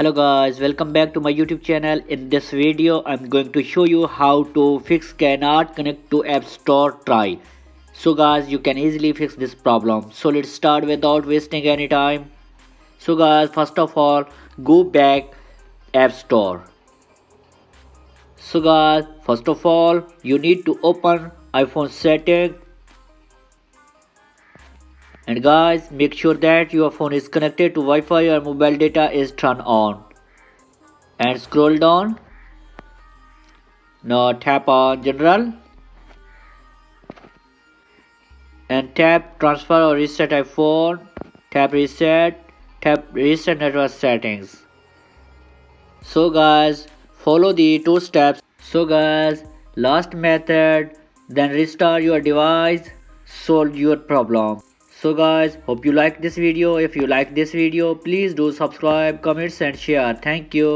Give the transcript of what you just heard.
Hello guys, welcome back to my YouTube channel. In this video I'm going to show you how to fix cannot connect to App Store try. So guys, you can easily fix this problem. So let's start without wasting any time. So guys, first of all, go back App Store. So guys, first of all, you need to open iPhone setting. And guys, make sure that your phone is connected to Wi-Fi or mobile data is turned on. And scroll down. Now tap on General. And tap Transfer or Reset iPhone. Tap Reset. Tap Reset Network Settings. So guys, follow the two steps. So guys, last method, then restart your device, solve your problem. So guys, hope you like this video. If you like this video, please do subscribe, comments and share. Thank you.